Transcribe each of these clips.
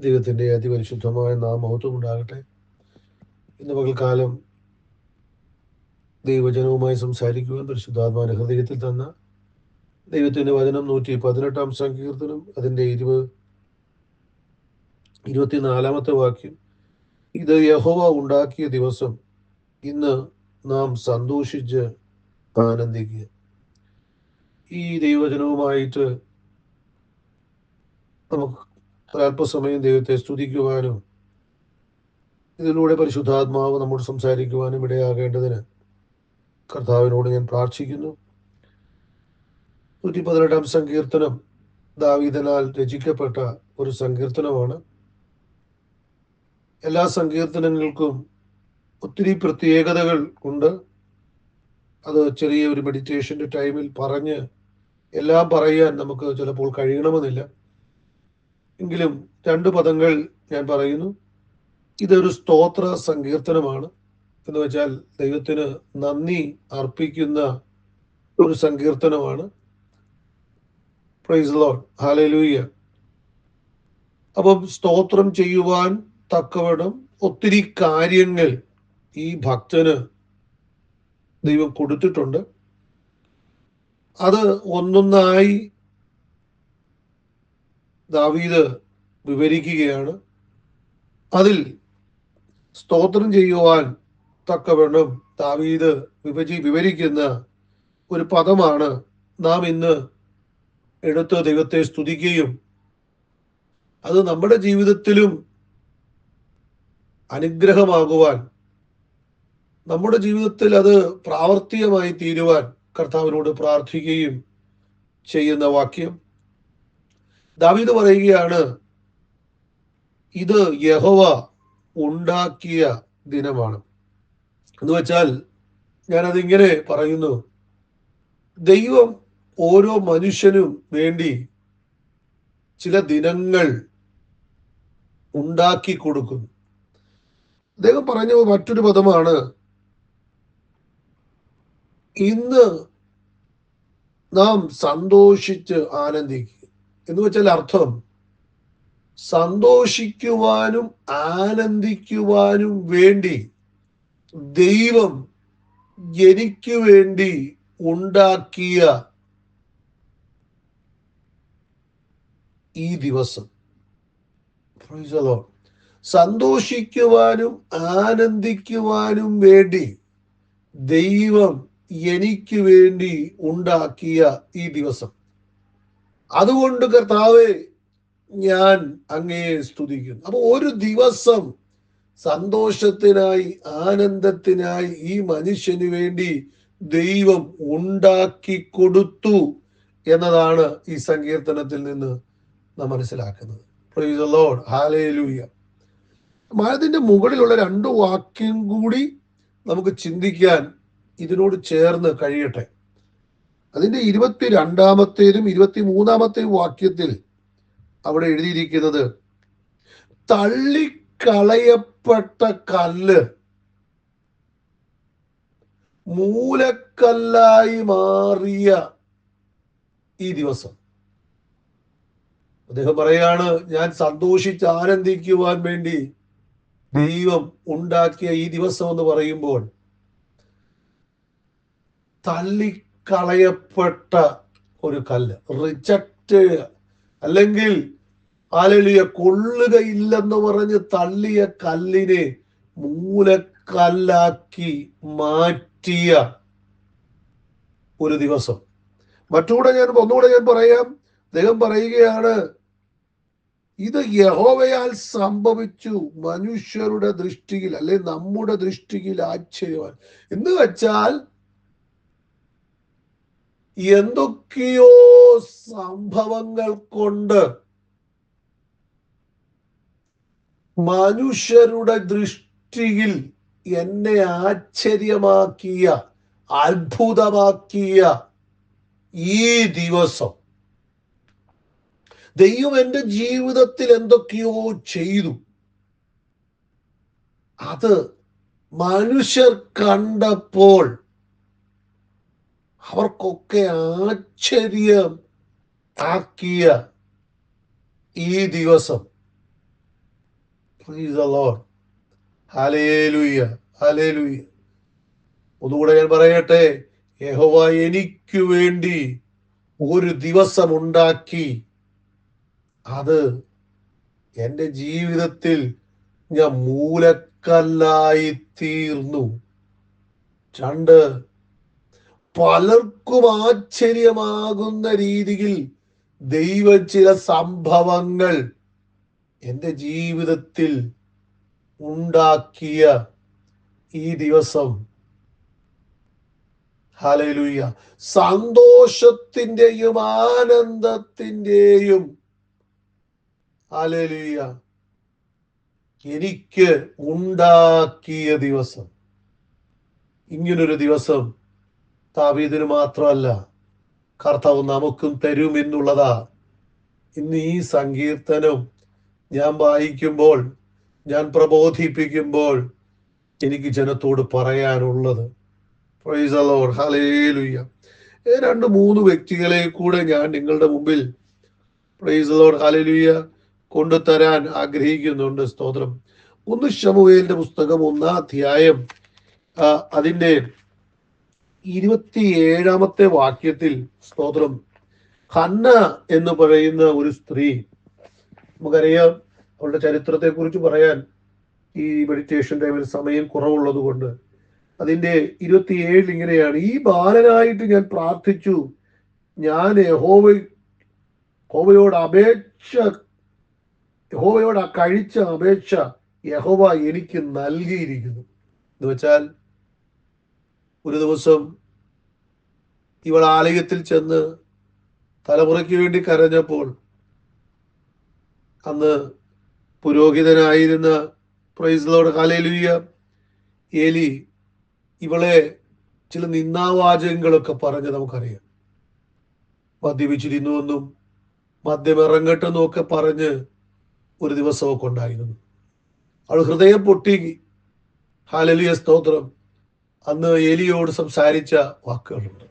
ദൈവത്തിൻ്റെ അതിപരിശുദ്ധമായ നാമമഹത്വം ഉണ്ടാകട്ടെ. ഇന്ന് പകൽക്കാലം ദൈവജനവുമായി സംസാരിക്കുവാൻ പരിശുദ്ധാത്മാവിന്റെ ഹൃദയത്തിൽ തന്ന ദൈവത്തിൻ്റെ വചനം 118 സങ്കീർത്തനം അതിൻ്റെ 24 വാക്യം. ഇത് യഹോവ ഉണ്ടാക്കിയ ദിവസം, ഇന്ന് നാം സന്തോഷിച്ച് ആനന്ദിക്കുക. ഈ ദൈവജനവുമായിട്ട് നമുക്ക് ഒരല്പസമയം ദൈവത്തെ സ്തുതിക്കുവാനും ഇതിലൂടെ പരിശുദ്ധാത്മാവ് നമ്മോട് സംസാരിക്കുവാനും ഇടയാകേണ്ടതിന് കർത്താവിനോട് ഞാൻ പ്രാർത്ഥിക്കുന്നു. 118 സങ്കീർത്തനം ദാവീദനാൽ രചിക്കപ്പെട്ട ഒരു സങ്കീർത്തനമാണ്. എല്ലാ സങ്കീർത്തനങ്ങൾക്കും ഒത്തിരി പ്രത്യേകതകൾ ഉണ്ട്. അത് ചെറിയ ഒരു മെഡിറ്റേഷൻ്റെ ടൈമിൽ പറഞ്ഞ് എല്ലാം പറയാൻ നമുക്ക് ചിലപ്പോൾ കഴിയണമെന്നില്ല. എങ്കിലും 2 പദങ്ങൾ ഞാൻ പറയുന്നു. ഇതൊരു സ്തോത്ര സങ്കീർത്തനമാണ്. എന്ന് വെച്ചാൽ ദൈവത്തിന് നന്ദി അർപ്പിക്കുന്ന ഒരു സങ്കീർത്തനമാണ്. Praise the Lord, hallelujah. അപ്പം സ്തോത്രം ചെയ്യുവാൻ തക്കവണ്ണം ഒത്തിരി കാര്യങ്ങൾ ഈ ഭക്തന് ദൈവം കൊടുത്തിട്ടുണ്ട്. അത് ഒന്നൊന്നായി ദാവീദ് വിവരിക്കുകയാണ്. അതിൽ സ്തോത്രം ചെയ്യുവാൻ തക്കവണ്ണം ദാവീദ് വിവരിക്കുന്ന ഒരു പദമാണ് നാം ഇന്ന് എടുത്ത് ദൈവത്തെ സ്തുതിക്കുകയും അത് നമ്മുടെ ജീവിതത്തിലും അനുഗ്രഹമാകുവാൻ, നമ്മുടെ ജീവിതത്തിൽ അത് പ്രാവർത്തികമായി തീരുവാൻ കർത്താവിനോട് പ്രാർത്ഥിക്കുകയും ചെയ്യുന്ന വാക്യം. ദാവീദ് പറയുകയാണ്, ഇത് യഹോവ ഉണ്ടാക്കിയ ദിനമാണ്. എന്ന് വെച്ചാൽ ഞാനതിങ്ങനെ പറയുന്നു, ദൈവം ഓരോ മനുഷ്യനും വേണ്ടി ചില ദിനങ്ങൾ ഉണ്ടാക്കി കൊടുക്കുന്നു. അദ്ദേഹം പറഞ്ഞ മറ്റൊരു പദമാണ്, ഇന്ന് നാം സന്തോഷിച്ച് ആനന്ദിക്കുക. എന്ന് വെച്ചാൽ അർത്ഥം, സന്തോഷിക്കുവാനും ആനന്ദിക്കുവാനും വേണ്ടി ദൈവം എനിക്ക് വേണ്ടി ഉണ്ടാക്കിയ ഈ ദിവസം. സന്തോഷിക്കുവാനും ആനന്ദിക്കുവാനും വേണ്ടി ദൈവം എനിക്ക് വേണ്ടി ഉണ്ടാക്കിയ ഈ ദിവസം. അതുകൊണ്ട് കർത്താവേ, ഞാൻ അങ്ങയെ സ്തുതിക്കുന്നു. അപ്പൊ ഒരു ദിവസം സന്തോഷത്തിനായി ആനന്ദത്തിനായി ഈ മനുഷ്യന് വേണ്ടി ദൈവം ഉണ്ടാക്കി കൊടുത്തു എന്നതാണ് ഈ സങ്കീർത്തനത്തിൽ നിന്ന് നാം മനസ്സിലാക്കുന്നത്. Price the Lord, hallelujah. അതിന്റെ മുകളിലുള്ള 2 വാക്യം കൂടി നമുക്ക് ചിന്തിക്കാൻ ഇതിനോട് ചേർന്ന് കഴിയട്ടെ. അതിന്റെ 22-ാമത്തേതും 23-ാമത്തെയും വാക്യത്തിൽ അവിടെ എഴുതിയിരിക്കുന്നത്, തള്ളിക്കളയപ്പെട്ട കല്ല് മൂലക്കല്ലായി മാറിയ ഈ ദിവസം. അദ്ദേഹം പറയാണ്, ഞാൻ സന്തോഷിച്ച് ആനന്ദിക്കുവാൻ വേണ്ടി ദൈവം ഉണ്ടാക്കിയ ഈ ദിവസം എന്ന് പറയുമ്പോൾ തള്ളിക്കളയപ്പെട്ട ഒരു കല്ല്, റിജക്റ്റ്, അല്ലെങ്കിൽ ഹല്ലേലൂയ, കൊള്ളുകയില്ലെന്ന് പറഞ്ഞ് തള്ളിയ കല്ലിനെ മൂലക്കല്ലാക്കി മാറ്റിയ ഒരു ദിവസം. ഒന്നുകൂടെ ഞാൻ പറയാം. അദ്ദേഹം പറയുകയാണ്, ഇത് യഹോവയാൽ സംഭവിച്ചു, മനുഷ്യരുടെ ദൃഷ്ടിയിൽ, അല്ലെ നമ്മുടെ ദൃഷ്ടിയിൽ ആശ്ചര്യവാൻ. എന്ന് വെച്ചാൽ എന്തൊക്കെയോ സംഭവങ്ങൾ കൊണ്ട് മനുഷ്യരുടെ ദൃഷ്ടിയിൽ എന്നെ ആശ്ചര്യമാക്കിയ, അത്ഭുതമാക്കിയ ഈ ദിവസം ദൈവം എൻ്റെ ജീവിതത്തിൽ എന്തൊക്കെയോ ചെയ്തു. അത് മനുഷ്യർ കണ്ടപ്പോൾ അവർക്കൊക്കെ ആശ്ചര്യം ആക്കിയ ഈ ദിവസം praise the Lord. Hallelujah, hallelujah. ഒന്നുകൂടെ ഞാൻ പറയട്ടെ, യഹോവ എനിക്ക് വേണ്ടി ഒരു ദിവസം ഉണ്ടാക്കി, അത് എൻ്റെ ജീവിതത്തിൽ ഞാൻ മൂലക്കല്ലായി തീർന്നു. രണ്ട്, പലർക്കും ആശ്ചര്യമാകുന്ന രീതിയിൽ ദൈവം ചില സംഭവങ്ങൾ എൻ്റെ ജീവിതത്തിൽ ഉണ്ടാക്കിയ ഈ ദിവസം, ഹല്ലേലൂയ, സന്തോഷത്തിന്റെയും ആനന്ദത്തിന്റെയും, ഹല്ലേലൂയ, എനിക്ക് ഉണ്ടാക്കിയ ദിവസം. ഇങ്ങനൊരു ദിവസം ദാവീദിന് മാത്രമല്ല, കർത്താവ് നമുക്കും തരും എന്നുള്ളതാ ഇന്ന് ഈ സങ്കീർത്തനം ഞാൻ വായിക്കുമ്പോൾ, ഞാൻ പ്രബോധിപ്പിക്കുമ്പോൾ എനിക്ക് ജനത്തോട് പറയാനുള്ളത്. Price the Lord, hallelujah. 2-3 വ്യക്തികളെ കൂടെ ഞാൻ നിങ്ങളുടെ മുമ്പിൽ, പ്രൈസ് ദി ലോർഡ്, ഹല്ലേലൂയ, കൊണ്ടുതരാൻ ആഗ്രഹിക്കുന്നുണ്ട്. സ്തോത്രം. 1 ശമൂവേലിന്റെ പുസ്തകം 1-ാം അധ്യായം അതിന്റെ 27-ാമത്തെ വാക്യത്തിൽ, സ്തോത്രം, ഹന്ന എന്ന് പറയുന്ന ഒരു സ്ത്രീ, നമുക്കറിയാം അവളുടെ ചരിത്രത്തെ കുറിച്ച് പറയാൻ ഈ മെഡിറ്റേഷൻ ടൈമിൽ സമയം കുറവുള്ളത് കൊണ്ട് അതിന്റെ 27 ഇങ്ങനെയാണ്: ഈ ബാലനായിട്ട് ഞാൻ പ്രാർത്ഥിച്ചു, ഞാൻ യഹോവയോട് കഴിച്ച അപേക്ഷ യഹോവ എനിക്ക് നൽകിയിരിക്കുന്നു. എന്ന് വെച്ചാൽ, ഒരു ദിവസം ഇവൾ ആലയത്തിൽ ചെന്ന് തലമുറയ്ക്ക് വേണ്ടി കരഞ്ഞപ്പോൾ, അന്ന് പുരോഹിതനായിരുന്ന, പ്രൈസ് ദി ലോർഡ്, ഹല്ലേലൂയ, ഏലി ഇവളെ ചില നിന്ദാവാചകങ്ങളൊക്കെ പറഞ്ഞ് നമുക്കറിയാം. മദ്യപിച്ചിരുന്നുവെന്നും മദ്യം ഇറങ്ങട്ടെന്നും ഒക്കെ പറഞ്ഞ് ഒരു ദിവസമൊക്കെ ഉണ്ടായിരുന്നു. അവൾ ഹൃദയം പൊട്ടി, ഹല്ലേലൂയ, സ്തോത്രം, അന്ന് ഏലിയോട് സംസാരിച്ച വാക്കുകളുണ്ട്.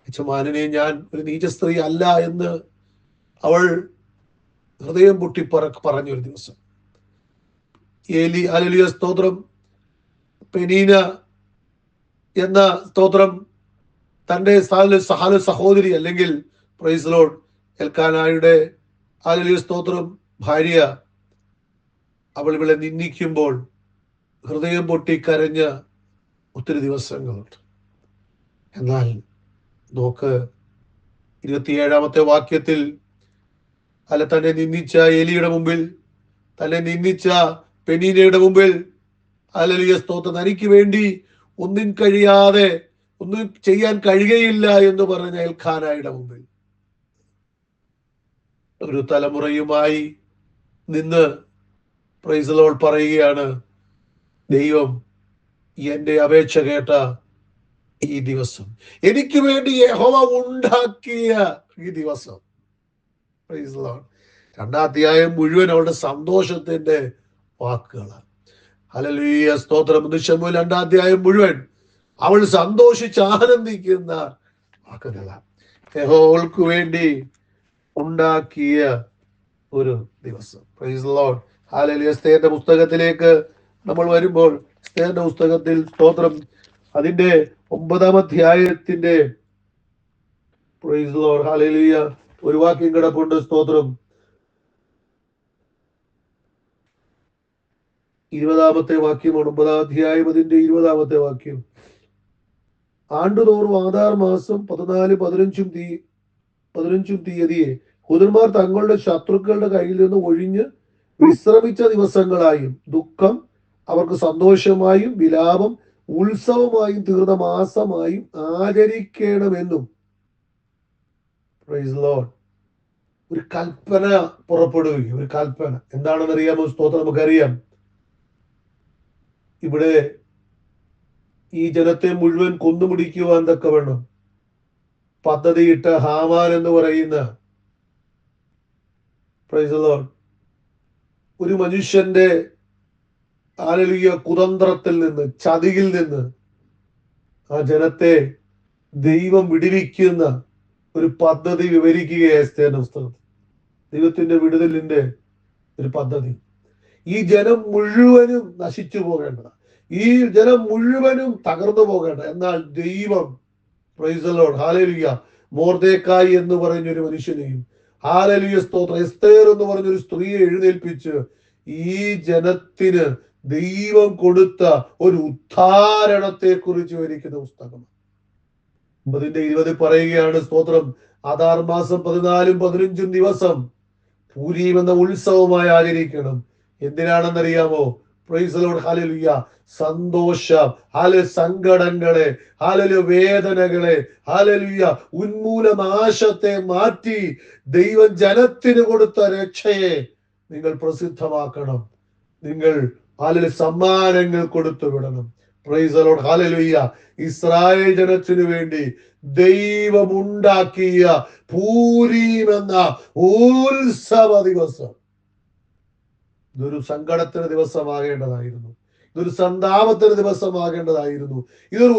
യജമാനനെ, ഞാൻ ഒരു നീച സ്ത്രീ അല്ല എന്ന് അവൾ ഹൃദയം പൊട്ടി പറഞ്ഞൊരു ദിവസം. ഏലി, ഹല്ലേലൂയ, സ്തോത്രം, പെനീന എന്ന, സ്തോത്രം, തൻ്റെ സഹോദരി, അല്ലെങ്കിൽ പ്രൈസ് ദി ലോർഡ്, എൽക്കാനായുടെ, ഹല്ലേലൂയ, സ്തോത്രം, ഭാര്യ, അവൾ ഇവളെ നിന്ദിക്കുമ്പോൾ ഹൃദയം പൊട്ടി കരഞ്ഞ ഒത്തിരി ദിവസങ്ങളുണ്ട്. എന്നാൽ നോക്ക്, 27-ാമത്തെ വാക്യത്തിൽ, തന്നെ നിന്ദിച്ച ഏലിയുടെ മുമ്പിൽ, തന്നെ നിന്ദിച്ച പെനീനയുടെ മുമ്പിൽ, ഹല്ലേലൂയ, സ്തോത്രം, തനിക്ക് വേണ്ടി ഒന്നും ചെയ്യാൻ കഴിയുകയില്ല എന്ന് പറഞ്ഞ എൽക്കാനായുടെ മുമ്പിൽ ഒരു തലമുറയുമായി നിന്ന്, പ്രൈസ് ദി ലോർഡ്, പറയുകയാണ്, ദൈവം എന്റെ അപേക്ഷ കേട്ട ഈ ദിവസം, എനിക്ക് വേണ്ടി യഹോവ ഉണ്ടാക്കിയ ഈ ദിവസം. Praise the Lord. 2-ാം അധ്യായം മുഴുവൻ അവളുടെ സന്തോഷത്തിന്റെ വാക്കുകളാണ്. ഹല്ലേലൂയ, സ്തോത്രം. 1 ശമൂവേൽ 2-ാം അധ്യായം മുഴുവൻ അവൾ സന്തോഷിച്ച് ആനന്ദിക്കുന്ന വാക്കുകളാണ്. യഹോവയ്ക്ക് വേണ്ടി ഉണ്ടാക്കിയ ഒരു ദിവസം. Praise the Lord, hallelujah. എസ്തേറിന്റെ പുസ്തകത്തിലേക്ക് നമ്മൾ വരുമ്പോൾ, എസ്തേറിന്റെ പുസ്തകത്തിൽ, സ്തോത്രം, അതിന്റെ 9-ാം അധ്യായത്തിന്റെ, പ്രൈസ് ദി ലോർഡ്, ഹല്ലേലൂയ, ഒരു വാക്യം കിടപ്പുണ്ട്. സ്തോത്രം, 20-ാമത്തെ വാക്യമാണ്. 9-ാം അധ്യായം അതിന്റെ 20-ാമത്തെ വാക്യം: ആണ്ടുതോറും ആധാർ മാസം 14-15 തീയതിയെ യഹൂദന്മാർ തങ്ങളുടെ ശത്രുക്കളുടെ കയ്യിൽ നിന്ന് ഒഴിഞ്ഞ് വിശ്രമിച്ച ദിവസങ്ങളായും ദുഃഖം അവർക്ക് സന്തോഷമായും വിലാപം ഉത്സവമായും തീർന്ന മാസമായും ആചരിക്കണമെന്നും, പ്രൈസ് ദി ലോർഡ്, ഒരു കൽപ്പന പുറപ്പെടുവിക്കും. ഒരു കൽപ്പന എന്താണെന്ന് അറിയാമോ? സ്തോത്രം, നമുക്കറിയാം, ഇവിടെ ഈ ജനത്തെ മുഴുവൻ കൊന്നുമുടിക്കുവാൻ തക്കവണ്ണം പദ്ധതിയിട്ട ഹാമാൻ എന്ന് പറയുന്ന, പ്രൈസ് ദി ലോർഡ്, ഒരു മനുഷ്യന്റെ, ഹല്ലേലൂയ, കുതന്ത്രത്തിൽ നിന്ന്, ചതിയിൽ നിന്ന് ആ ജനത്തെ ദൈവം വിടുവിക്കുന്ന ഒരു പദ്ധതി വിവരിക്കുകയാണ് എസ്തേറിന്റെ പുസ്തകത്തിൽ. ദൈവത്തിന്റെ വിടുതലിന്റെ ഒരു പദ്ധതി. ഈ ജനം മുഴുവനും നശിച്ചു പോകേണ്ടതാണ്. ഈ ജനം മുഴുവനും തകർന്നു പോകേണ്ട. എന്നാൽ ദൈവം, price the Lord, hallelujah, Mordecai എന്ന് പറഞ്ഞൊരു മനുഷ്യനെയും, ഹല്ലേലൂയ സ്തോത്രം, എസ്തേർ എന്ന് പറഞ്ഞൊരു സ്ത്രീയെ എഴുന്നേൽപ്പിച്ച് ഈ ജനത്തിന് ദൈവം കൊടുത്ത ഒരു ഉദ്ധാരണത്തെ കുറിച്ച് വിവരിക്കുന്ന പുസ്തകം. 20 പറയുകയാണ്, സ്തോത്രം, ആദാർ മാസം 14 15 ദിവസം പൂരീം എന്ന ഉത്സവമായി ആചരിക്കണം. എന്തിനാണെന്നറിയാമോ? പ്രൈസ് ദി ലോർഡ്, ഹല്ലേലൂയ, സന്തോഷം, സങ്കടങ്ങളെ, വേദനകളെ, ഉന്മൂലനാശത്തെ മാറ്റി ദൈവം ജനത്തിന് കൊടുത്ത രക്ഷയെ നിങ്ങൾ പ്രസിദ്ധമാക്കണം. നിങ്ങൾ സമ്മാനങ്ങൾ കൊടുത്തു വിടണം. പ്രൈസ് ദി ലോർഡ്, ഹല്ലേലൂയ. ഇസ്രായേൽ ജനത്തിനു വേണ്ടി ദൈവമുണ്ടാക്കിയ പൂരീം എന്ന ഉത്സവ ദിവസം ഇതൊരു സങ്കടത്തിന് ദിവസമാകേണ്ടതായിരുന്നു. ഇതൊരു സന്താപത്തിന് ദിവസമാകേണ്ടതായിരുന്നു. ഇതൊരു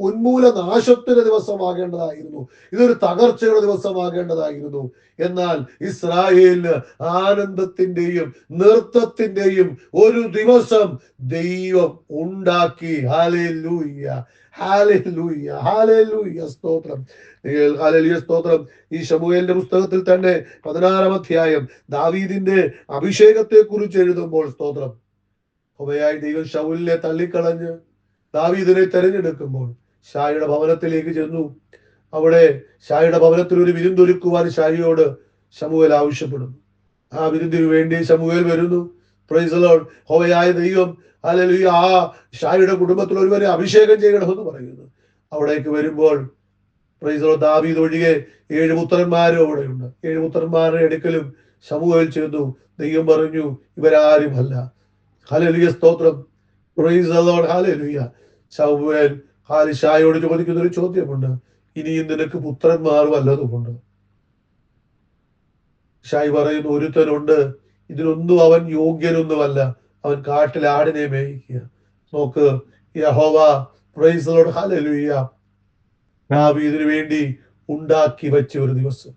ഉന്മൂല നാശത്തിന് ദിവസമാകേണ്ടതായിരുന്നു. ഇതൊരു തകർച്ചയുടെ ദിവസമാകേണ്ടതായിരുന്നു. എന്നാൽ ഇസ്രായേലിന് ആനന്ദത്തിന്റെയും നൃത്തത്തിന്റെയും ഒരു ദിവസം ദൈവം ഉണ്ടാക്കി. ഹല്ലേലൂയ, ഹല്ലേലൂയ, ഹല്ലേലൂയ, സ്തോത്രം, ഹല്ലേലൂയ, സ്തോത്രം. ഈ ശമൂവേലിന്റെ പുസ്തകത്തിൽ തന്നെ 16-ാം അധ്യായം ദാവീദിന്റെ അഭിഷേകത്തെ കുറിച്ച് എഴുതുമ്പോൾ, സ്തോത്രം, ഹോവയായ ദൈവം ശൗലിനെ തള്ളിക്കളഞ്ഞ് ദാവീദിനെ തെരഞ്ഞെടുക്കുമ്പോൾ ഷായിയുടെ ഭവനത്തിലേക്ക് ചെന്നു. അവിടെ ഷായിയുടെ ഭവനത്തിൽ ഒരു വിരുന്നൊരുക്കുവാൻ ഷായിയോട് ശമൂവേൽ ആവശ്യപ്പെടുന്നു. ആ വിരുന്നിനു വേണ്ടി ശമൂവേൽ വരുന്നു. Price the Lord. ഹോവയായ ദൈവം, ഹല്ലേലൂയ, ആ ഷായിയുടെ കുടുംബത്തിൽ ഒരുവരെ അഭിഷേകം ചെയ്യണമെന്ന് പറയുന്നു. അവിടേക്ക് വരുമ്പോൾ, പ്രൈസ് ദി ലോർഡ്, ദാവീദ് ഒഴികെ 7 പുത്രന്മാരും അവിടെയുണ്ട്. 7 പുത്രന്മാരുടെ അടുക്കലും ശമൂവേൽ ചെന്നു. ദൈവം പറഞ്ഞു, ഇവരാരുമല്ല. ഹല്ലേലൂയ, സ്തോത്രം, പ്രൈസ് ദി ലോർഡ്, ഹല്ലേലൂയ. ശമൂവേൽ ഷായിയോട് ചോദിക്കുന്ന ഒരു ചോദ്യമുണ്ട്, ഇനിയും നിനക്ക് പുത്രന്മാർ വല്ലതുമുണ്ട്? ഷായി പറയുന്നു, ഒരുത്തനുണ്ട്, ഇതിനൊന്നും അവൻ യോഗ്യനൊന്നുമല്ല, അവൻ കാട്ടിൽ ആടിനെ മേയിക്കുക. നോക്ക്, യഹോവ, പ്രൈസ് ദി ലോർഡ്, ഹല്ലേലൂയ, ദാവീദിനു വേണ്ടി ഉണ്ടാക്കി വെച്ച ഒരു ദിവസം.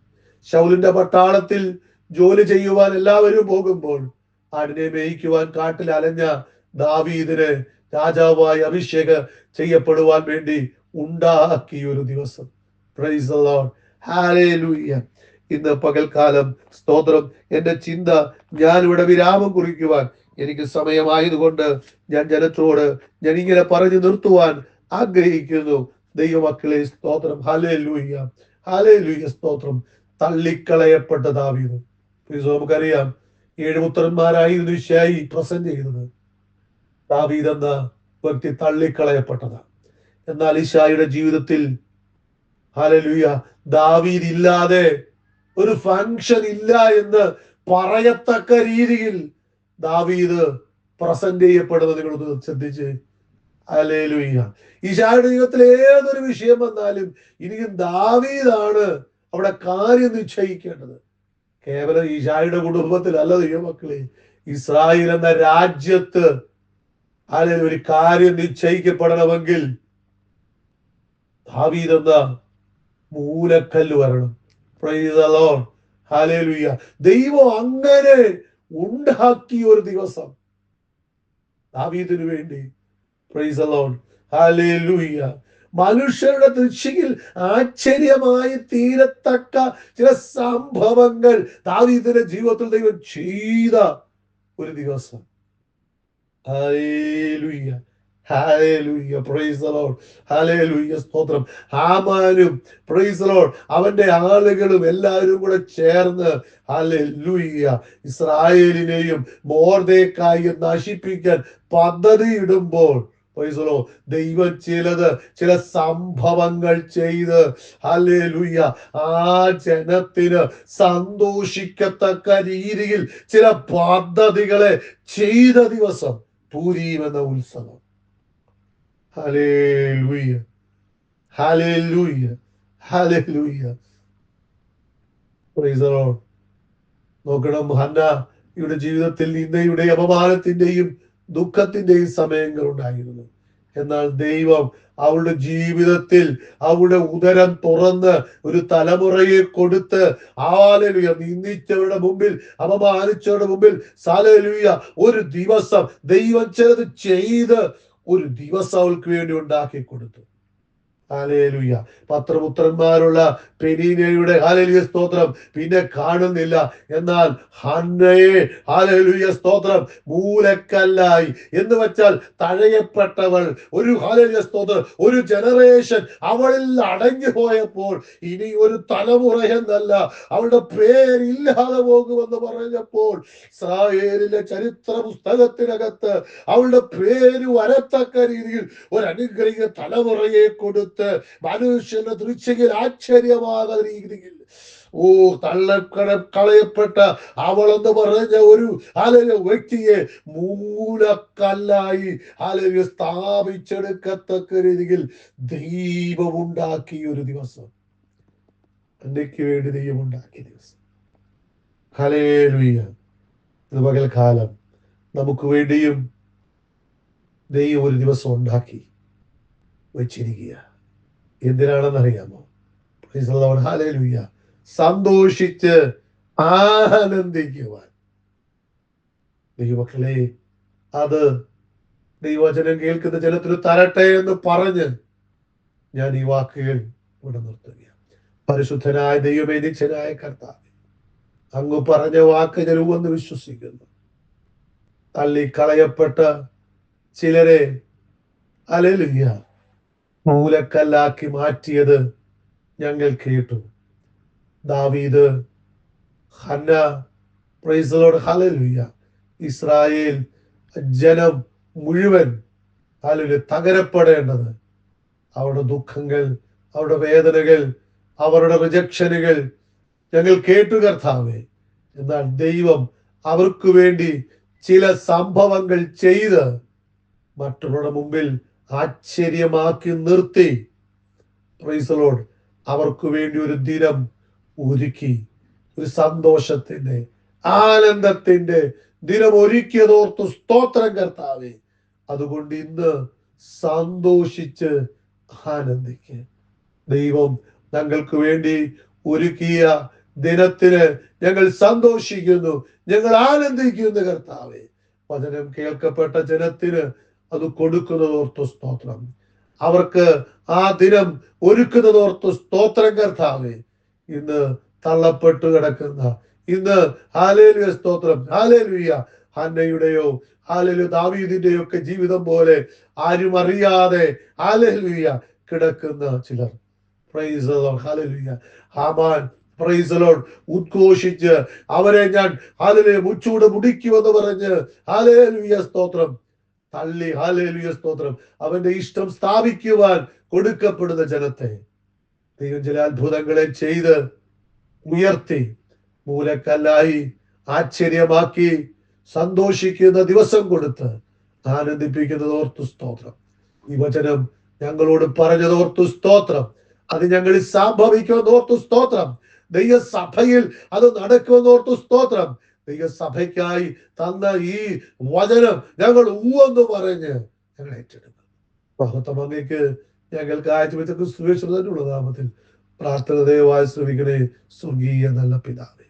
ശൗലിന്റെ പട്ടാളത്തിൽ ജോലി ചെയ്യുവാൻ എല്ലാവരും പോകുമ്പോൾ ആടിനെ മേയിക്കുവാൻ കാട്ടിൽ അലഞ്ഞ ദാവീദിനെ രാജാവായി അഭിഷേകം ചെയ്യപ്പെടുവാൻ വേണ്ടി ഉണ്ടാക്കിയ ഒരു ദിവസം. Praise the Lord, hallelujah. ഇന്ന് പകൽക്കാലം, സ്തോത്രം, എന്റെ ചിന്ത, ഞാനിവിടെ വിരാമം കുറിക്കുവാൻ എനിക്ക് സമയമായതുകൊണ്ട് ഞാൻ ജനത്തോട് ഞാൻ ഇങ്ങനെ പറഞ്ഞു നിർത്തുവാൻ ആഗ്രഹിക്കുന്നു. ദൈവമക്കളെ, സ്തോത്രം, ഹല്ലേലൂയ, ഹല്ലേലൂയ, സ്തോത്രം. തള്ളിക്കളയപ്പെട്ട ദാവീദ്. നമുക്കറിയാം, 7 പുത്രന്മാരായിരുന്നു ഷായി പ്രസന്റ് ചെയ്തത്. ദാവീദ് എന്ന വ്യക്തി തള്ളിക്കളയപ്പെട്ടതാണ്. എന്നാൽ ഈശായുടെ ജീവിതത്തിൽ, ഹല്ലേലൂയ, ദാവീദ് ഇല്ലാതെ ഒരു ഫംഗ്ഷൻ ഇല്ല എന്ന് പറയത്തക്ക രീതിയിൽ ദാവീദ് പ്രസന്റ് ചെയ്യപ്പെടുന്നത് നിങ്ങൾ ശ്രദ്ധിച്ച്. ഹല്ലേലൂയ. ഈശായുടെ ജീവിതത്തിൽ ഏതൊരു വിഷയം വന്നാലും ഇനിയും ദാവീദാണ് അവിടെ കാര്യം നിശ്ചയിക്കേണ്ടത്. കേവലം ഈശായുടെ കുടുംബത്തിലല്ല ദൈവമക്കളെ, ഇസ്രായേൽ എന്ന രാജ്യത്ത് ഒരു കാര്യം നിശ്ചയിക്കപ്പെടണമെങ്കിൽ ദാവീദ് എന്ന മൂലക്കല്ല് വരണം. Price the Lord, hallelujah. ദൈവം അങ്ങനെ ഉണ്ടാക്കിയ ഒരു ദിവസം ദാവീദിനു വേണ്ടി. Price the Lord, hallelujah. മനുഷ്യരുടെ ദൃഷ്ടിയിൽ ആശ്ചര്യമായി തീരത്തക്ക ചില സംഭവങ്ങൾ ദാവീദിന്റെ ജീവിതത്തിൽ ദൈവം ചെയ്ത ഒരു ദിവസം. Hallelujah, hallelujah, price the Lord, hallelujah, സ്തോത്രം. ഹാമാനും, പ്രൈസ് ദി ലോർഡ്, അവന്റെ ആളുകളും എല്ലാവരും കൂടെ ചേർന്ന്, ഹല്ലേലൂയ, ഇസ്രായേലിനെയും മൊർദെഖായിയെ നശിപ്പിക്കാൻ പദ്ധതി ഇടുമ്പോൾ, പ്രൈസ് ദി ലോർഡ്, ദൈവം ചില സംഭവങ്ങൾ ചെയ്ത്, ഹല്ലേലൂയ, ആ ജനത്തിന് സന്തോഷിക്കത്തക്ക രീതിയിൽ ചില പദ്ധതികളെ ചെയ്ത ദിവസം പൂരീം എന്ന ഉത്സവം. Hallelujah, hallelujah, hallelujah, price the Lord. നോക്കണം, ഹന്നയുടെ ജീവിതത്തിൽ നിന്ദയുടെ, അപമാനത്തിന്റെയും ദുഃഖത്തിന്റെയും സമയങ്ങൾ ഉണ്ടായിരുന്നു. എന്നാൽ ദൈവം അവളുടെ ജീവിതത്തിൽ അവളുടെ ഉദരം തുറന്ന് ഒരു തലമുറയെ കൊടുത്ത്, ഹല്ലേലൂയ, നിന്ദിച്ചവരുടെ മുമ്പിൽ, അപമാനിച്ചവരുടെ മുമ്പിൽ, ഹല്ലേലൂയ, ഒരു ദിവസം ദൈവം ചിലത് ചെയ്ത് ഒരു ദിവസം അവൾക്ക് വേണ്ടി ഉണ്ടാക്കി കൊടുത്തു. ഹല്ലേലൂയ. പത്രപുത്രന്മാരുള്ള പെനീനയുടെ, ഹല്ലേലൂയ സ്തോത്രം, പിന്നെ കാണുന്നില്ല. എന്നാൽ ഹന്നയെ, ഹല്ലേലൂയ സ്തോത്രം, മൂലക്കല്ലായി എന്ന് വെച്ചാൽ തഴയപ്പെട്ടവൾ, ഒരു, ഹല്ലേലൂയ സ്തോത്രം, ഒരു ജനറേഷൻ അവളിൽ അടങ്ങി പോയപ്പോൾ ഇനി ഒരു തലമുറ എന്നല്ല അവളുടെ പേരില്ലാതെ പോകുമെന്ന് പറഞ്ഞപ്പോൾ ഇസ്രായേലിലെ ചരിത്ര പുസ്തകത്തിനകത്ത് അവളുടെ പേര് വരത്തക്ക രീതിയിൽ ഒരു അനുഗ്രഹീത തലമുറയെ കൊടുത്ത് മനുഷ്യന്റെ ദൃശ്യയിൽ ആശ്ചര്യമാകുന്ന രീതിയിൽ, കളയപ്പെട്ട അവളെന്ന് പറഞ്ഞ ഒരു വ്യക്തിയെ മൂലക്കല്ലായി സ്ഥാപിച്ചെടുക്കത്തക്ക രീതിയിൽ ദൈവമുണ്ടാക്കിയ ഒരു ദിവസം, എനിക്ക് വേണ്ടി ദൈവമുണ്ടാക്കിയ ദിവസം. ഹല്ലേലൂയ. ഇത് പകൽക്കാലം നമുക്ക് വേണ്ടിയും ദൈവം ഒരു ദിവസം ഉണ്ടാക്കി വെച്ചിരിക്കുക. എന്തിനാണെന്നറിയാമോ? ഹല്ലേലൂയ. സന്തോഷിച്ച് ആനന്ദിക്കുവാൻ. ദൈവമക്കളെ, അത് ദൈവവചനം കേൾക്കുന്ന ജനത്തിന് തരട്ടെ എന്ന് പറഞ്ഞ് ഞാൻ ഈ വാക്കുകൾ ഇവിടെ നിർത്തുകയാണ്. പരിശുദ്ധനായ ദൈവമേ, നിത്യനായ കർത്താവേ, അങ്ങ് പറഞ്ഞ വാക്ക് ഞാൻ ഉവ്വെന്ന് വിശ്വസിക്കുന്നു. തള്ളിക്കളയപ്പെട്ട ചിലരെ, ഹല്ലേലൂയ, മൂലക്കല്ലാക്കി മാറ്റിയത് ഞങ്ങൾ കേട്ടു. ദാവീദ്, ഹന്ന, പ്രൈസ് ദി ലോർഡ്, ഹല്ലേലൂയ, ഇസ്രായേൽ ജനം മുഴുവൻ, ഹല്ലേലൂയ, തകരപ്പെടേണ്ടത് അവരുടെ ദുഃഖങ്ങൾ, അവരുടെ വേദനകൾ, അവരുടെ റിജക്ഷനുകൾ ഞങ്ങൾ കേട്ടു കർത്താവേ. എന്നാൽ ദൈവം അവർക്ക് വേണ്ടി ചില സംഭവങ്ങൾ ചെയ്ത് മറ്റുള്ളവരുടെ മുമ്പിൽ ആശ്ചര്യമാക്കി നിർത്തി, പ്രൈസ് ദി ലോർഡ്, അവർക്ക് വേണ്ടി ഒരു ദിനം ഒരുക്കി, ഒരു സന്തോഷത്തിന്റെ, ആനന്ദത്തിന്റെ ദിനം ഒരുക്കിയതോർത്ത് സ്തോത്രം കർത്താവേ. അതുകൊണ്ട് ഇന്ന് സന്തോഷിച്ച് ആനന്ദിക്കുക. ദൈവം ഞങ്ങൾക്ക് വേണ്ടി ഒരുക്കിയ ദിനത്തിന് ഞങ്ങൾ സന്തോഷിക്കുന്നു, ഞങ്ങൾ ആനന്ദിക്കുന്നു കർത്താവേ. വചനം കേൾക്കപ്പെട്ട ജനത്തിന് അത് കൊടുക്കുന്നതോർത്ത് സ്തോത്രം. അവർക്ക് ആ ദിനം ഒരുക്കുന്നതോർത്ത് സ്തോത്രം കർത്താവേ. ഇന്ന് തള്ളപ്പെട്ടു കിടക്കുന്ന, ഇന്ന്, ഹല്ലേലൂയ സ്തോത്രം, ഹല്ലേലൂയ, ഹന്നയുടെയോ, ഹല്ലേലൂയ, ദാവീദിന്റെയോ ഒക്കെ ജീവിതം പോലെ ആരും അറിയാതെ, ഹല്ലേലൂയ, കിടക്കുന്ന ചിലർ, praise the Lord, hallelujah. Haman, praise the Lord, ഉദ്ഘോഷിച്ച് അവരെ ഞാൻ, ഹല്ലേലൂയ, മുച്ചൂട് മുടിക്കുമെന്ന് പറഞ്ഞ്, ഹല്ലേലൂയ സ്തോത്രം, തള്ളി, ഹല്ലേലൂയ സ്തോത്രം, അവന്റെ ഇഷ്ടം സ്ഥാപിക്കുവാൻ കൊടുക്കപ്പെടുന്ന ജനത്തെ ദൈവം ചില അത്ഭുതങ്ങളെ ചെയ്ത് ഉയർത്തി മൂലക്കല്ലായി ആശ്ചര്യമാക്കി സന്തോഷിക്കുന്ന ദിവസം കൊടുത്ത് ആനന്ദിപ്പിക്കുന്നതോർത്തു സ്തോത്രം. ഈ വചനം ഞങ്ങളോട് പറഞ്ഞതോർത്തു സ്തോത്രം. അത് ഞങ്ങളിൽ സംഭവിക്കുമെന്നോർത്തു സ്തോത്രം. ദൈവസഭയിൽ അത് നടക്കുമെന്നോർത്തു സ്തോത്രം. ദൈവസഭയ്ക്കായി തന്ന ഈ വചനം ഞങ്ങൾ ഊവെന്ന് പറഞ്ഞ് ഞങ്ങൾ ഏറ്റെടുക്കും. മഹത്വം അങ്ങേക്ക്. ഞങ്ങൾക്ക് ആഴ്ച സുരേശ്വരനുള്ള നാമത്തിൽ പ്രാർത്ഥന ദയവായി ശ്രമിക്കണേ, സ്വർഗീയ നല്ല പിതാവേ.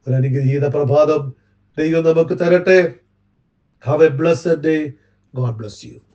ഒരു അനുഗ്രഹീത പ്രഭാതം ദൈവം നമുക്ക് തരട്ടെ. Have a blessed day. God bless you.